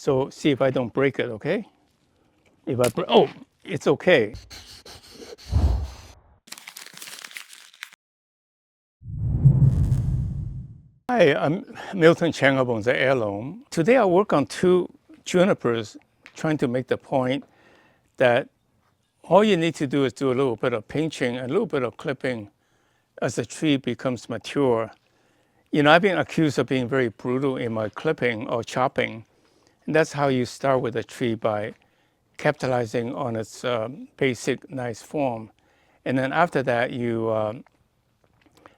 So see if I don't break it, okay? If I break, oh, it's okay. Hi, I'm Miltonchang of Bonsaiheirloom. Today I work on two junipers, trying to make the point that all you need to do is do a little bit of pinching, a little bit of clipping as the tree becomes mature. You know, I've been accused of being very brutal in my clipping or chopping. And that's how you start with a tree, by capitalizing on its basic nice form. And then after that, you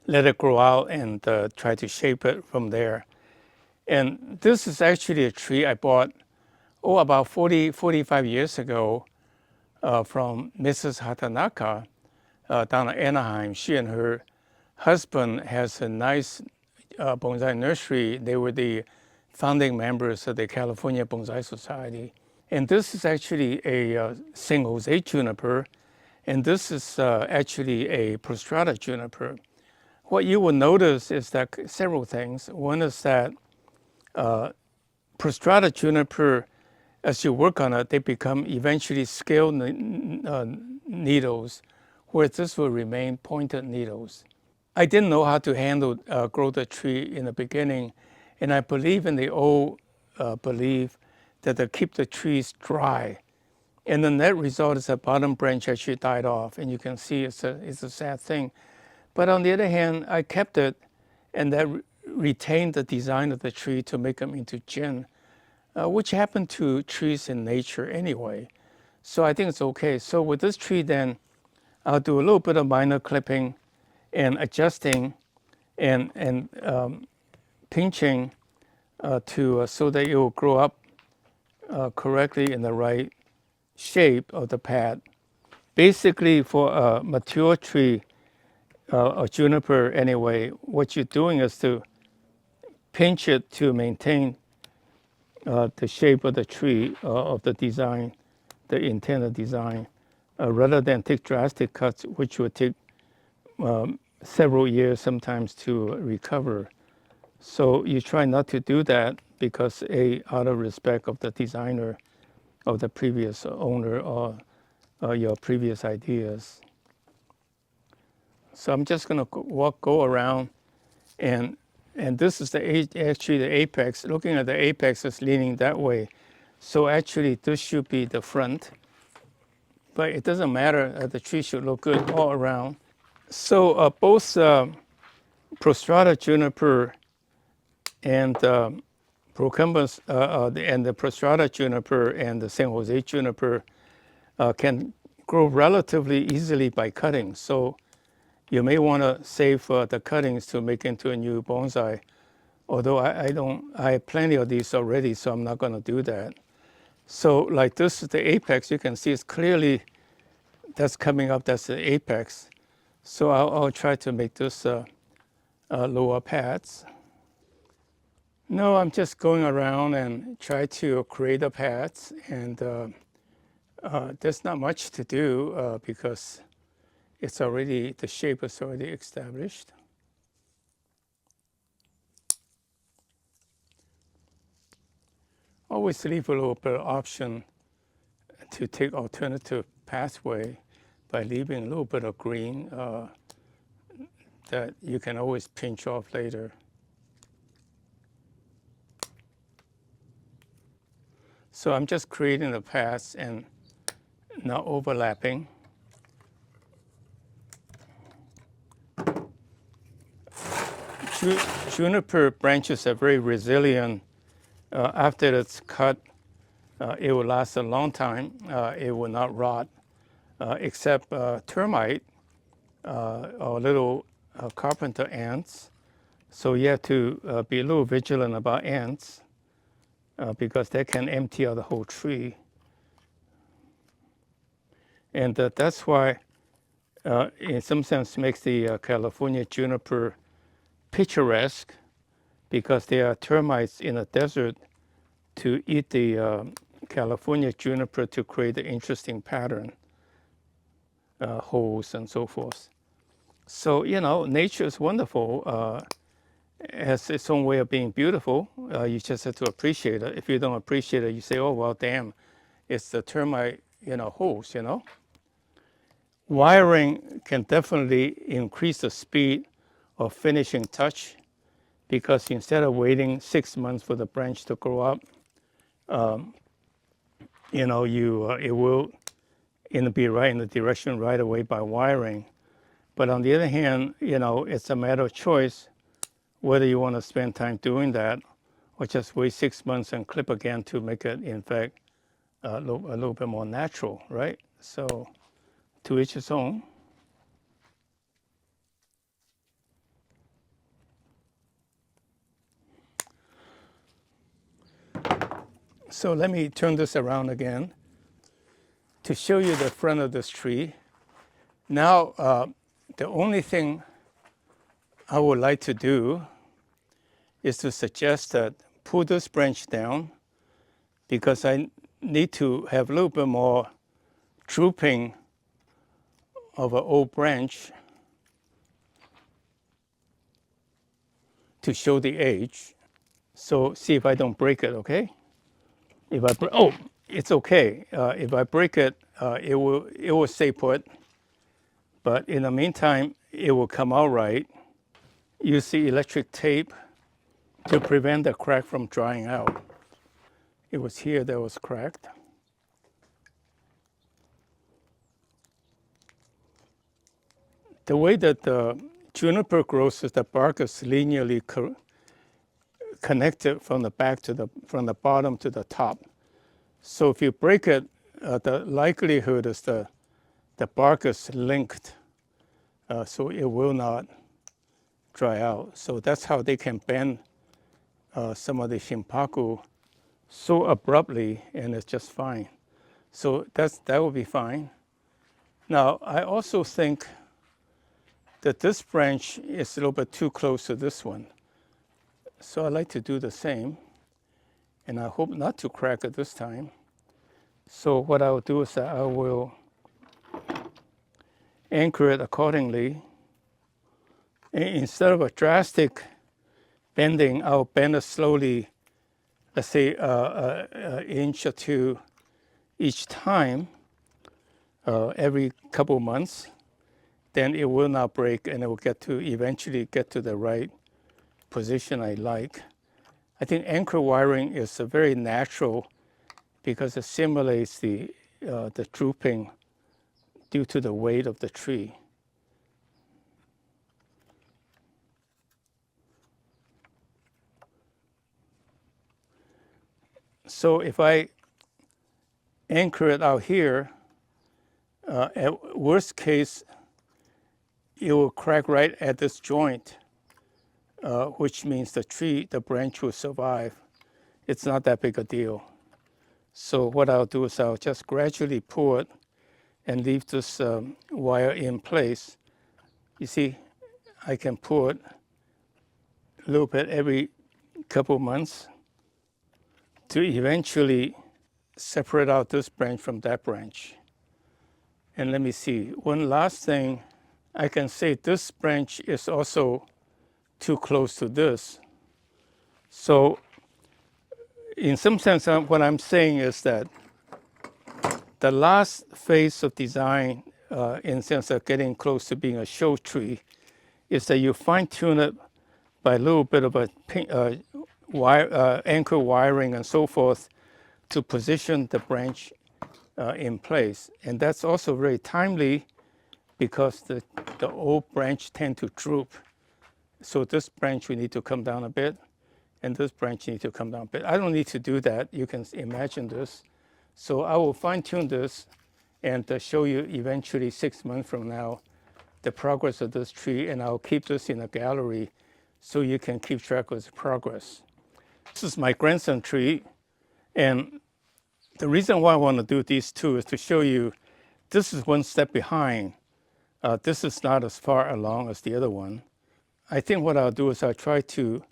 let it grow out and try to shape it from there. And this is actually a tree I bought, about 45 years ago from Mrs. Hatanaka down in Anaheim. She and her husband has a nice bonsai nursery. They were the founding members of the California Bonsai Society. And this is actually a San Jose juniper, and this is actually a prostrata juniper. What you will notice is that several things. One is that prostrata juniper, as you work on it, they become eventually scale needles, whereas this will remain pointed needles. I didn't know how to handle grow the tree in the beginning, and I believe in the old belief that to keep the trees dry. And the net result is the bottom branch actually died off, and you can see it's a sad thing. But on the other hand, I kept it, and that retained the design of the tree to make them into gin, which happen to trees in nature anyway. So I think it's okay. So with this tree then, I'll do a little bit of minor clipping and adjusting and pinching so that it will grow up correctly in the right shape of the pad. Basically, for a mature tree, a juniper anyway, what you're doing is to pinch it to maintain the shape of the tree, of the design, the intended design, rather than take drastic cuts, which would take several years sometimes to recover. So you try not to do that because out of respect of the designer, of the previous owner, or your previous ideas. So I'm just going to go around, and this is actually the apex. Looking at the apex is leaning that way. So actually this should be the front, but it doesn't matter. The tree should look good all around. So both prostrata juniper and procumbens, and the prostrata juniper and the San Jose juniper can grow relatively easily by cutting. So you may want to save the cuttings to make into a new bonsai. Although I have plenty of these already, so I'm not going to do that. So like this is the apex. You can see it's clearly, that's coming up, that's the apex. So I'll try to make this lower pads. No, I'm just going around and try to create the pads, and there's not much to do because it's already, the shape is already established. Always leave a little bit of option to take alternative pathway by leaving a little bit of green that you can always pinch off later. So I'm just creating the paths and not overlapping. Juniper branches are very resilient. After it's cut, it will last a long time. It will not rot, except termite or little carpenter ants. So you have to be a little vigilant about ants because they can empty out the whole tree. And that's why, in some sense, makes the California juniper picturesque, because there are termites in the desert to eat the California juniper to create an interesting pattern, holes and so forth. So, you know, nature is wonderful. has its own way of being beautiful. You just have to appreciate it. If you don't appreciate it, you say, oh, well, damn, it's the termite, holes, Wiring can definitely increase the speed of finishing touch because instead of waiting 6 months for the branch to grow up, it will be right in the direction right away by wiring. But on the other hand, it's a matter of choice whether you want to spend time doing that or just wait 6 months and clip again to make it, in fact, a little bit more natural, right? So to each his own. So let me turn this around again to show you the front of this tree. Now, the only thing I would like to do is to suggest that pull this branch down because I need to have a little bit more drooping of an old branch to show the age. So see if I don't break it, okay? If I it's okay. If I break it, it will stay put. But in the meantime, it will come out right. Use the electric tape to prevent the crack from drying out. It was here that was cracked. The way that the juniper grows is the bark is linearly connected from the back to from the bottom to the top. So if you break it, the likelihood is the bark is linked, so it will not dry out. So that's how they can bend some of the shimpaku so abruptly, and it's just fine. So that will be fine. Now, I also think that this branch is a little bit too close to this one. So I like to do the same, and I hope not to crack it this time. So what I will do is that I will anchor it accordingly. Instead of a drastic bending, I'll bend it slowly, let's say an inch or two each time, every couple months. Then it will not break and it will eventually get to the right position I like. I think anchor wiring is a very natural because it simulates the drooping due to the weight of the tree. So if I anchor it out here, at worst case, it will crack right at this joint, which means the branch will survive. It's not that big a deal. So what I'll do is I'll just gradually pull it and leave this wire in place. You see, I can pull it a little bit every couple months to eventually separate out this branch from that branch. And let me see, one last thing, I can say this branch is also too close to this. So in some sense, what I'm saying is that the last phase of design, in the sense of getting close to being a show tree, is that you fine tune it by a little bit of a anchor wiring and so forth to position the branch in place. And that's also very timely because the old branch tend to droop. So this branch we need to come down a bit, and this branch needs to come down a bit. I don't need to do that. You can imagine this. So I will fine tune this and show you eventually 6 months from now the progress of this tree, and I'll keep this in a gallery so you can keep track of its progress. This is my grandson tree, and the reason why I want to do these two is to show you this is one step behind. This is not as far along as the other one. I think what I'll do is I'll try to,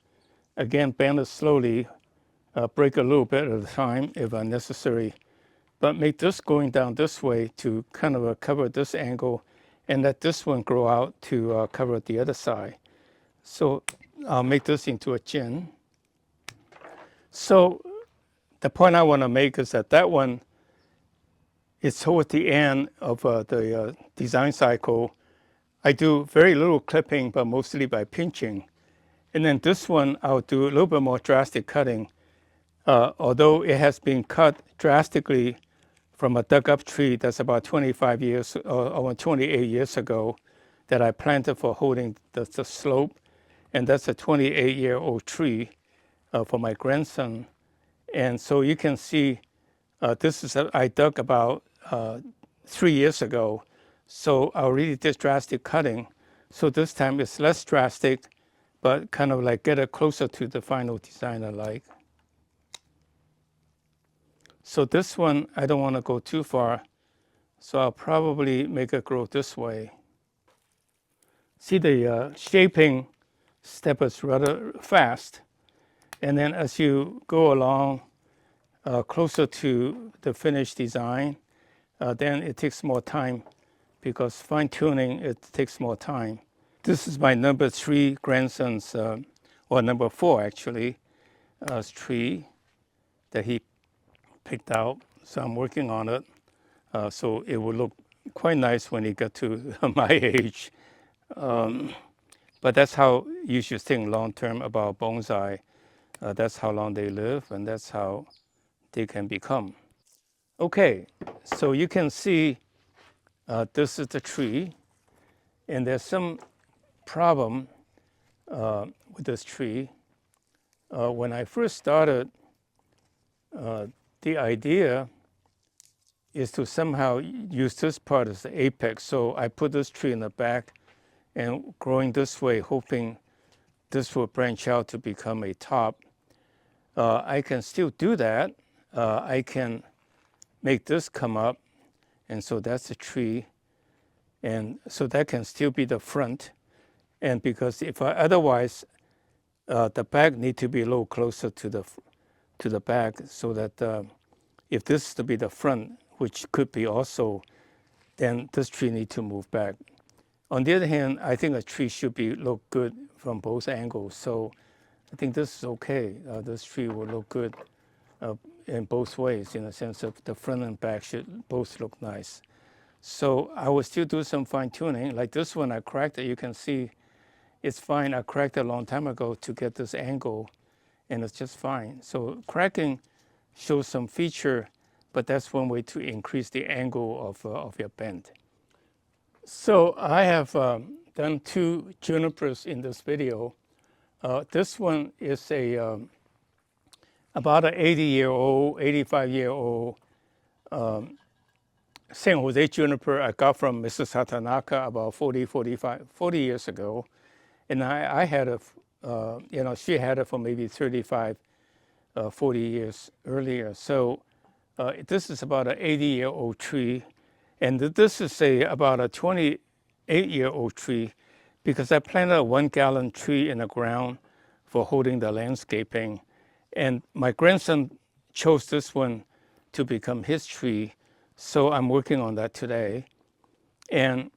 again, bend it slowly, break a little bit at a time if necessary, but make this going down this way to kind of cover this angle and let this one grow out to cover the other side. So I'll make this into a gin. So the point I want to make is that that one is towards the end of the design cycle. I do very little clipping, but mostly by pinching. And then this one, I'll do a little bit more drastic cutting. Although it has been cut drastically from a dug up tree that's about 25 years or 28 years ago that I planted for holding the slope. And that's a 28-year-old tree for my grandson. And so you can see this is I dug about 3 years ago. So I already did drastic cutting. So this time it's less drastic, but kind of like get it closer to the final design I like. So this one, I don't want to go too far. So I'll probably make it grow this way. See, the shaping step is rather fast. And then as you go along closer to the finished design, then it takes more time because fine tuning, it takes more time. This is my number 3 grandson's, or number 4 actually, tree that he picked out. So I'm working on it. So it will look quite nice when he gets to my age. But that's how you should think long term about bonsai. That's how long they live, and that's how they can become. Okay, so you can see this is the tree, and there's some problem with this tree. When I first started, the idea is to somehow use this part as the apex. So I put this tree in the back and growing this way, hoping this will branch out to become a top. I can still do that. I can make this come up, and so that's the tree. And so that can still be the front. And because if I otherwise, the back need to be a little closer to the back, so that if this is to be the front, which could be also, then this tree need to move back. On the other hand, I think a tree should look good from both angles. So I think this is okay. This tree will look good in both ways, in the sense of the front and back should both look nice. So I will still do some fine tuning. Like this one, I cracked it. You can see it's fine. I cracked it a long time ago to get this angle, and it's just fine. So cracking shows some feature, but that's one way to increase the angle of your bend. So I have done 2 junipers in this video. This one is about an 80-year-old, 85-year-old San Jose juniper I got from Mrs. Hatanaka about 40 years ago. And I had it, she had it for maybe 35, 40 years earlier. So this is about an 80-year-old tree. And this is about a 28-year-old tree because I planted a 1-gallon tree in the ground for holding the landscaping. And my grandson chose this one to become his tree. So I'm working on that today. And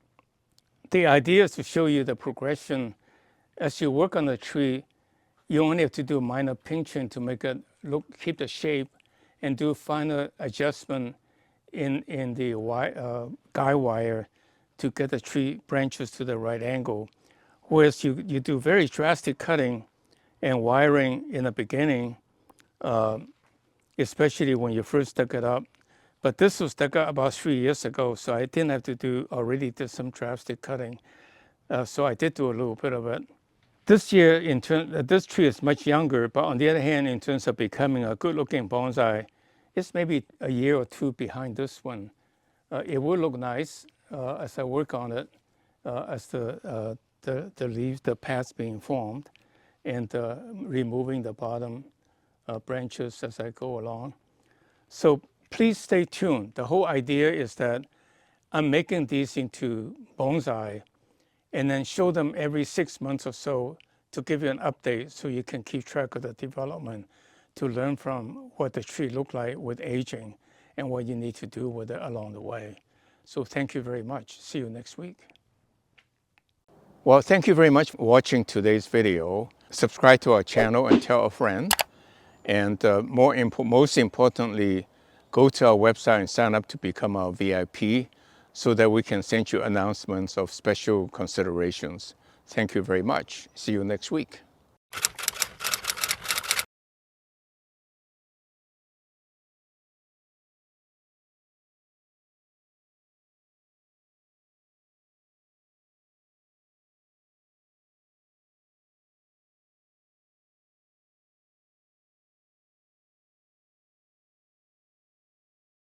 the idea is to show you the progression. As you work on the tree, you only have to do minor pinching to make it keep the shape, and do finer adjustment in the guy wire to get the tree branches to the right angle. Whereas you do very drastic cutting and wiring in the beginning, especially when you first dug it up. But this was dug up about 3 years ago, so I didn't have to already did some drastic cutting. So I did do a little bit of it. This year, this tree is much younger, but on the other hand, in terms of becoming a good-looking bonsai, it's maybe a year or 2 behind this one. It will look nice as I work on it, as the leaves, the paths being formed, and removing the bottom branches as I go along. So please stay tuned. The whole idea is that I'm making these into bonsai and then show them every 6 months or so to give you an update so you can keep track of the development, to learn from what the tree looked like with aging and what you need to do with it along the way. So thank you very much. See you next week. Well, thank you very much for watching today's video. subscribe to our channel and tell a friend. And most importantly, go to our website and sign up to become our VIP so that we can send you announcements of special considerations. Thank you very much. See you next week.